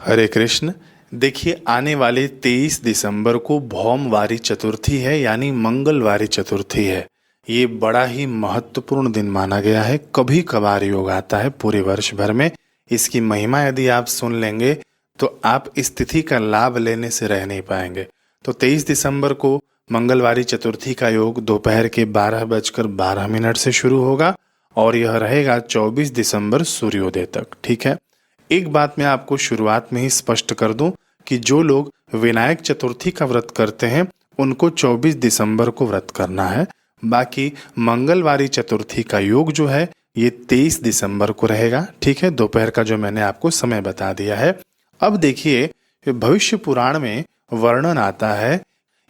हरे कृष्ण। देखिए, आने वाले 23 दिसंबर को भौमवारी चतुर्थी है, यानी मंगलवारी चतुर्थी है। ये बड़ा ही महत्वपूर्ण दिन माना गया है। कभी कभार योग आता है पूरे वर्ष भर में। इसकी महिमा यदि आप सुन लेंगे तो आप इस तिथि का लाभ लेने से रह नहीं पाएंगे। तो 23 दिसंबर को मंगलवारी चतुर्थी का योग दोपहर के 12:12 से शुरू होगा और यह रहेगा 24 दिसंबर सूर्योदय तक। ठीक है। एक बात मैं आपको शुरुआत में ही स्पष्ट कर दूं कि जो लोग विनायक चतुर्थी का व्रत करते हैं उनको 24 दिसंबर को व्रत करना है। बाकी मंगलवारी चतुर्थी का योग जो है ये 23 दिसंबर को रहेगा। ठीक है, दोपहर का जो मैंने आपको समय बता दिया है। अब देखिए, भविष्य पुराण में वर्णन आता है,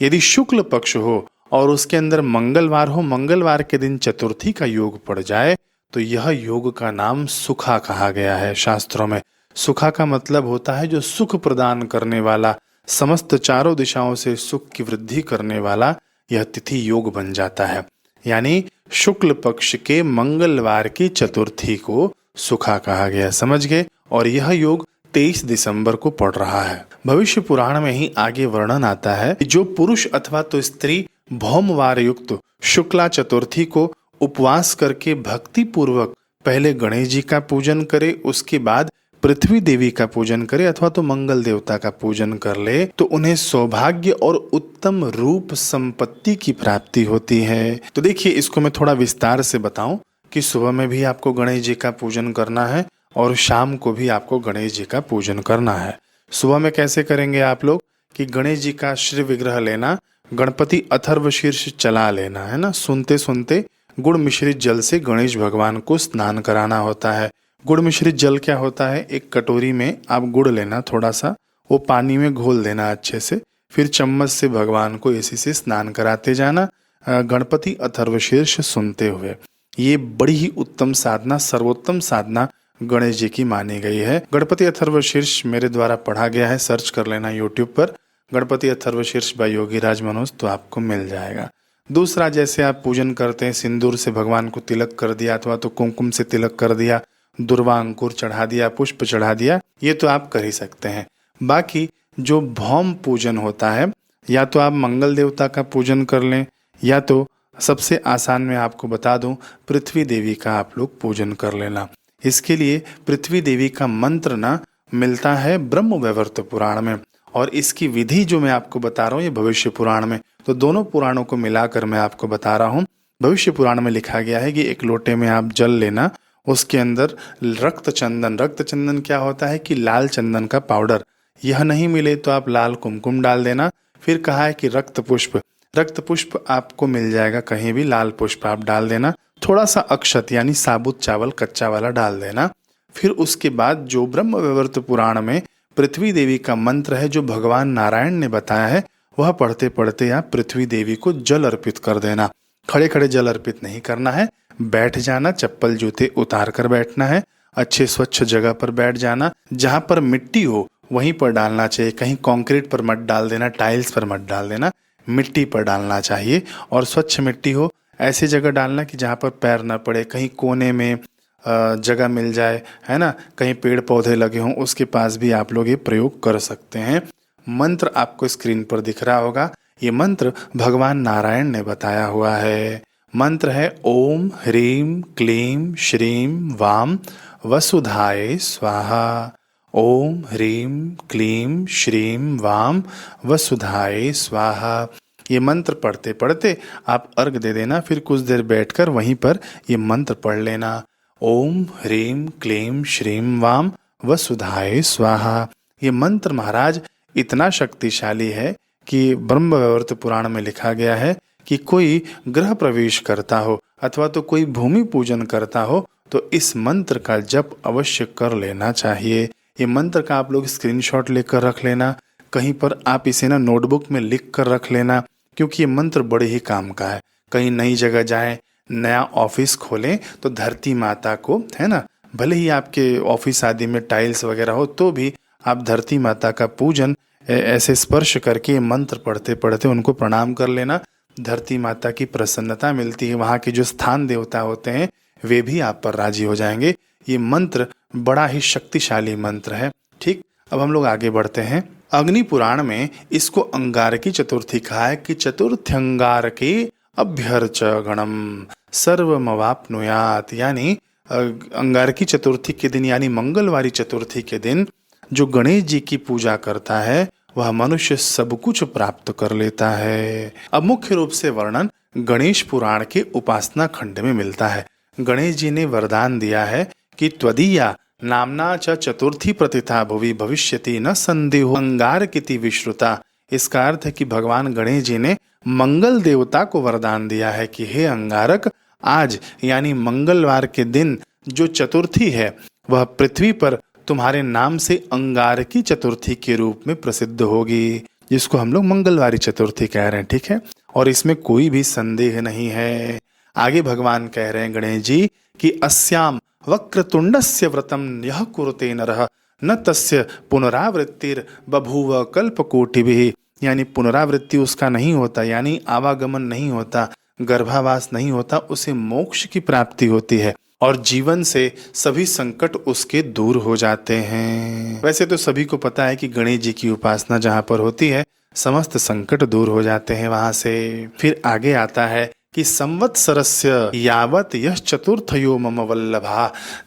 यदि शुक्ल पक्ष हो और उसके अंदर मंगलवार हो, मंगलवार के दिन चतुर्थी का योग पड़ जाए तो यह योग का नाम सुखा कहा गया है शास्त्रों में। सुखा का मतलब होता है जो सुख प्रदान करने वाला, समस्त चारों दिशाओं से सुख की वृद्धि करने वाला यह तिथि योग बन जाता है। यानी शुक्ल पक्ष के मंगलवार की चतुर्थी को सुखा कहा गया, समझ गए। और यह योग 23 दिसंबर को पड़ रहा है। भविष्य पुराण में ही आगे वर्णन आता है कि जो पुरुष अथवा तो स्त्री भौमवार युक्त शुक्ला चतुर्थी को उपवास करके भक्ति पूर्वक पहले गणेश जी का पूजन करे, उसके बाद पृथ्वी देवी का पूजन करे अथवा तो मंगल देवता का पूजन कर ले तो उन्हें सौभाग्य और उत्तम रूप संपत्ति की प्राप्ति होती है। तो देखिए, इसको मैं थोड़ा विस्तार से बताऊं कि सुबह में भी आपको गणेश जी का पूजन करना है और शाम को भी आपको गणेश जी का पूजन करना है। सुबह में कैसे करेंगे आप लोग कि गणेश जी का श्री विग्रह लेना, गणपति अथर्व शीर्ष चला लेना है ना, सुनते सुनते गुड़ मिश्रित जल से गणेश भगवान को स्नान कराना होता है। गुड़ मिश्रित जल क्या होता है, एक कटोरी में आप गुड़ लेना, थोड़ा सा वो पानी में घोल देना अच्छे से, फिर चम्मच से भगवान को इसी से स्नान कराते जाना, गणपति अथर्वशीर्ष सुनते हुए। ये बड़ी ही उत्तम साधना, सर्वोत्तम साधना गणेश जी की मानी गई है। गणपति अथर्वशीर्ष मेरे द्वारा पढ़ा गया है, सर्च कर लेना यूट्यूब पर गणपति अथर्वशीर्ष बाय योगीराज मनोज, तो आपको मिल जाएगा। दूसरा, जैसे आप पूजन करते हैं, सिंदूर से भगवान को तिलक कर दिया अथवा तो कुमकुम से तिलक कर दिया, दुर्वा अंकुर चढ़ा दिया, पुष्प चढ़ा दिया, ये तो आप कर ही सकते हैं। बाकी जो भौम पूजन होता है, या तो आप मंगल देवता का पूजन कर लें या तो सबसे आसान मैं आपको बता दूं, पृथ्वी देवी का आप लोग पूजन कर लेना। इसके लिए पृथ्वी देवी का मंत्र ना मिलता है ब्रह्म वैवर्त पुराण में, और इसकी विधि जो मैं आपको बता रहा हूँ ये भविष्य पुराण में, तो दोनों पुराणों को मिलाकर मैं आपको बता रहा हूँ। भविष्य पुराण में लिखा गया है कि एक लोटे में आप जल लेना, उसके अंदर रक्त चंदन, रक्त चंदन क्या होता है कि लाल चंदन का पाउडर, यह नहीं मिले तो आप लाल कुमकुम डाल देना। फिर कहा है कि रक्त पुष्प, रक्त पुष्प आपको मिल जाएगा कहीं भी, लाल पुष्प आप डाल देना। थोड़ा सा अक्षत यानी साबुत चावल कच्चा वाला डाल देना। फिर उसके बाद जो ब्रह्म वैवर्त पुराण में पृथ्वी देवी का मंत्र है जो भगवान नारायण ने बताया है, वह पढ़ते पढ़ते आप पृथ्वी देवी को जल अर्पित कर देना। खड़े खड़े जल अर्पित नहीं करना है, बैठ जाना, चप्पल जूते उतार कर बैठना है, अच्छे स्वच्छ जगह पर बैठ जाना, जहां पर मिट्टी हो वहीं पर डालना चाहिए। कहीं कंक्रीट पर मत डाल देना, टाइल्स पर मत डाल देना, मिट्टी पर डालना चाहिए। और स्वच्छ मिट्टी हो ऐसी जगह डालना कि जहां पर पैर न पड़े, कहीं कोने में जगह मिल जाए, है ना, कहीं पेड़ पौधे लगे हों उसके पास भी आप लोग ये प्रयोग कर सकते हैं। मंत्र आपको स्क्रीन पर दिख रहा होगा, ये मंत्र भगवान नारायण ने बताया हुआ है। मंत्र है ओम ह्रीम क्लीम श्रीम वाम वसुधाय स्वाहा। ओम ह्रीम क्लीम श्रीम वाम वसुधाय स्वाहा। ये मंत्र पढ़ते पढ़ते आप अर्घ दे देना, फिर कुछ देर बैठकर वहीं पर ये मंत्र पढ़ लेना, ओम ह्रीम क्लीम श्रीम वाम वसुधाय स्वाहा। ये मंत्र महाराज इतना शक्तिशाली है कि ब्रह्म वैवर्त पुराण में लिखा गया है कि कोई गृह प्रवेश करता हो अथवा तो कोई भूमि पूजन करता हो तो इस मंत्र का जप अवश्य कर लेना चाहिए। ये मंत्र का आप लोग स्क्रीनशॉट लेकर रख लेना, कहीं पर आप इसे ना नोटबुक में लिख कर रख लेना, क्योंकि ये मंत्र बड़े ही काम का है। कहीं नई जगह जाएं, नया ऑफिस खोलें तो धरती माता को, है ना, भले ही आपके ऑफिस आदि में टाइल्स वगैरह हो तो भी आप धरती माता का पूजन ऐसे स्पर्श करके मंत्र पढ़ते पढ़ते उनको प्रणाम कर लेना। धरती माता की प्रसन्नता मिलती है, वहाँ के जो स्थान देवता होते हैं वे भी आप पर राजी हो जाएंगे। ये मंत्र बड़ा ही शक्तिशाली मंत्र है। ठीक, अब हम लोग आगे बढ़ते हैं। अग्नि पुराण में इसको अंगारकी चतुर्थी कहा है कि चतुर्थ्यंगारके अभ्यर्च गणम सर्वमवाप्नुयात, यानी अंगारकी चतुर्थी के दिन यानी मंगलवारी चतुर्थी के दिन जो गणेश जी की पूजा करता है वह मनुष्य सब कुछ प्राप्त कर लेता है। अब मुख्य रूप से वर्णन गणेश पुराण के उपासना खंड में मिलता है। गणेश जी ने वरदान दिया है कि त्वदीया नामना च चतुर्थी प्रतिथा भुवि भविष्यति न संदेहो अंगारकिति विश्रुता। इसका अर्थ है कि भगवान गणेश जी ने मंगल देवता को वरदान दिया है कि हे अंगारक, आज यानी मंगलवार के दिन जो चतुर्थी है वह पृथ्वी पर तुम्हारे नाम से अंगारकी चतुर्थी के रूप में प्रसिद्ध होगी, जिसको हम लोग मंगलवारी चतुर्थी कह रहे हैं। ठीक है, और इसमें कोई भी संदेह नहीं है। आगे भगवान कह रहे हैं गणेश जी कि अस्याम वक्रतुंडस्य व्रतम यह कुरुते नरः न तस्य पुनरावृत्तिर बभूव कल्पकोटिभिः, यानी पुनरावृत्ति उसका नहीं होता, यानी आवागमन नहीं होता, गर्भावास नहीं होता, उसे मोक्ष की प्राप्ति होती है और जीवन से सभी संकट उसके दूर हो जाते हैं। वैसे तो सभी को पता है कि गणेश जी की उपासना जहाँ पर होती है समस्त संकट दूर हो जाते हैं वहां से। फिर आगे आता है कि संवत्सरस्य यावत यह चतुर्थयो मम वल्लभा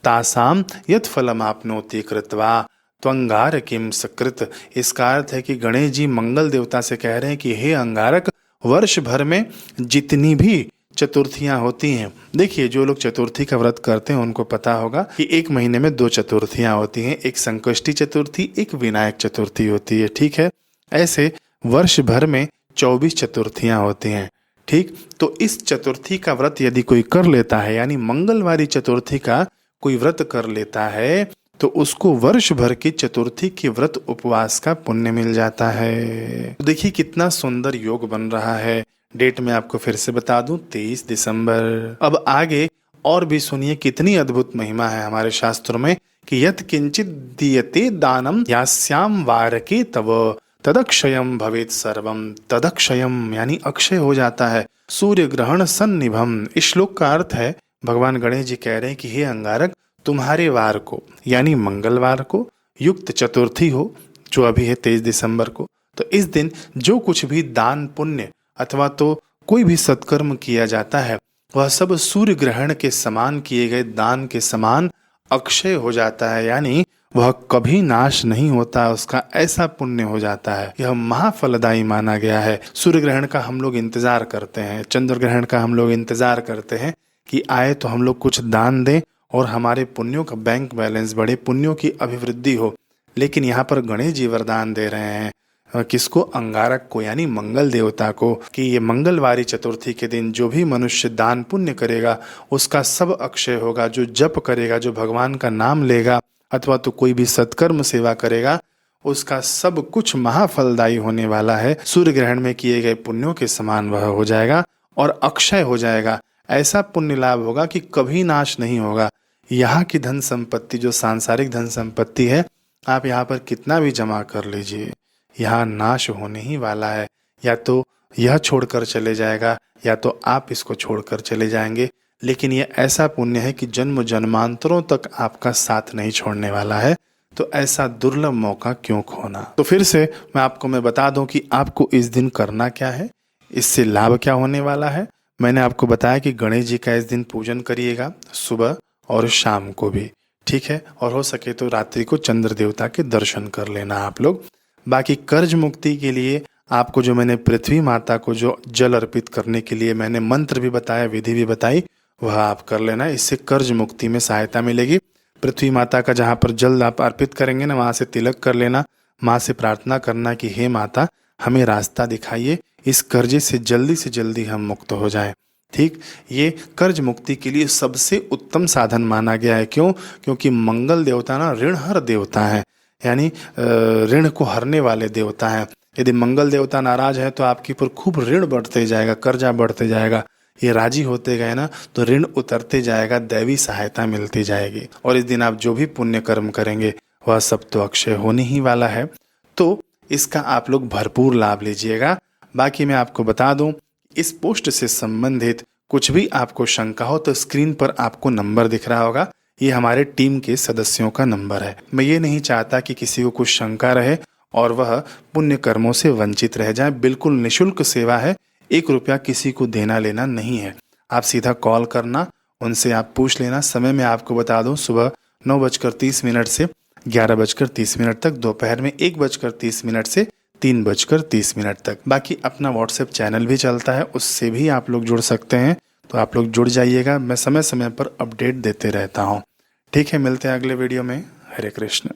तासाम यत् फलमाप्नोति कृत्वा त्वंगार किम सकृत। इसका अर्थ है कि गणेश जी मंगल देवता से कह रहे हैं कि हे अंगारक, वर्ष भर में जितनी भी चतुर्थियां होती हैं, देखिए जो लोग चतुर्थी का व्रत करते हैं उनको पता होगा कि एक महीने में 2 चतुर्थियां होती हैं, एक संकष्टी चतुर्थी, एक विनायक चतुर्थी होती है। ठीक है, ऐसे वर्ष भर में 24 चतुर्थियां होती हैं। ठीक, तो इस चतुर्थी का व्रत यदि कोई कर लेता है, यानी मंगलवारी चतुर्थी का कोई व्रत कर लेता है, तो उसको वर्ष भर की चतुर्थी के व्रत उपवास का पुण्य मिल जाता है। तो देखिए कितना सुंदर योग बन रहा है। डेट में आपको फिर से बता दूं, 23 दिसंबर। अब आगे और भी सुनिए कितनी अद्भुत महिमा है हमारे शास्त्रों में कि यत् किंचित दीयते दानम यास्याम वारके तव तदक्षयम भवेत सर्वम। तदक्षयम यानी अक्षय हो जाता है, सूर्य ग्रहण सन्निभम। इस श्लोक का अर्थ है, भगवान गणेश जी कह रहे हैं कि हे अंगारक, तुम्हारे वार को यानी मंगलवार को युक्त चतुर्थी हो, जो अभी है 23 दिसंबर को, तो इस दिन जो कुछ भी दान पुण्य अथवा तो कोई भी सत्कर्म किया जाता है वह सब सूर्य ग्रहण के समान किए गए दान के समान अक्षय हो जाता है, यानी वह कभी नाश नहीं होता, उसका ऐसा पुण्य हो जाता है। यह महाफलदायी माना गया है। सूर्य ग्रहण का हम लोग इंतजार करते हैं, चंद्र ग्रहण का हम लोग इंतजार करते हैं कि आए तो हम लोग कुछ दान दें और हमारे पुण्यों का बैंक बैलेंस बढ़े, पुण्यों की अभिवृद्धि हो। लेकिन यहाँ पर गणेश जी वरदान दे रहे हैं किसको? अंगारक को, यानी मंगल देवता को, कि ये मंगलवारी चतुर्थी के दिन जो भी मनुष्य दान पुण्य करेगा उसका सब अक्षय होगा। जो जप करेगा, जो भगवान का नाम लेगा अथवा तो कोई भी सत्कर्म सेवा करेगा, उसका सब कुछ महाफलदायी होने वाला है। सूर्य ग्रहण में किए गए पुण्यों के समान वह हो जाएगा और अक्षय हो जाएगा। ऐसा पुण्य लाभ होगा कि कभी नाश नहीं होगा। यहाँ की धन संपत्ति, जो सांसारिक धन संपत्ति है, आप यहाँ पर कितना भी जमा कर लीजिए, यहाँ नाश होने ही वाला है। या तो यह छोड़कर चले जाएगा या तो आप इसको छोड़कर चले जाएंगे। लेकिन यह ऐसा पुण्य है कि जन्म जन्मांतरों तक आपका साथ नहीं छोड़ने वाला है। तो ऐसा दुर्लभ मौका क्यों खोना। तो फिर से मैं बता दूं कि आपको इस दिन करना क्या है, इससे लाभ क्या होने वाला है। मैंने आपको बताया कि गणेश जी का इस दिन पूजन करिएगा, सुबह और शाम को भी, ठीक है। और हो सके तो रात्रि को चंद्र देवता के दर्शन कर लेना आप लोग। बाकी कर्ज मुक्ति के लिए आपको जो मैंने पृथ्वी माता को जो जल अर्पित करने के लिए मैंने मंत्र भी बताया, विधि भी बताई, वह आप कर लेना। इससे कर्ज मुक्ति में सहायता मिलेगी। पृथ्वी माता का जहाँ पर जल आप अर्पित करेंगे ना, वहाँ से तिलक कर लेना। माँ से प्रार्थना करना कि हे माता, हमें रास्ता दिखाइए, इस कर्जे से जल्दी हम मुक्त हो जाएं। ठीक, ये कर्ज मुक्ति के लिए सबसे उत्तम साधन माना गया है। क्यों? क्योंकि मंगल देवता ना ऋणहर देवता है, यानी ऋण को हरने वाले देवता हैं। यदि मंगल देवता नाराज है तो आपके ऊपर खूब ऋण बढ़ते जाएगा, कर्जा बढ़ते जाएगा। ये राजी होते गए ना तो ऋण उतरते जाएगा, दैवी सहायता मिलती जाएगी। और इस दिन आप जो भी पुण्य कर्म करेंगे वह सब तो अक्षय होने ही वाला है। तो इसका आप लोग भरपूर लाभ लीजिएगा। बाकी मैं आपको बता दूं, इस पोस्ट से संबंधित कुछ भी आपको शंका हो तो स्क्रीन पर आपको नंबर दिख रहा होगा, ये हमारे टीम के सदस्यों का नंबर है। मैं ये नहीं चाहता कि किसी को कुछ शंका रहे और वह पुण्य कर्मों से वंचित रह जाए। बिल्कुल निशुल्क सेवा है, 1 रुपया किसी को देना लेना नहीं है। आप सीधा कॉल करना, उनसे आप पूछ लेना। समय मैं आपको बता दूं, सुबह 9:30 से 11:30 तक, दोपहर में 1:30 से 3:30 तक। बाकी अपना व्हाट्सएप चैनल भी चलता है, उससे भी आप लोग जुड़ सकते हैं, तो आप लोग जुड़ जाइएगा। मैं समय समय पर अपडेट देते रहता हूँ। ठीक है, मिलते हैं अगले वीडियो में। हरे कृष्ण।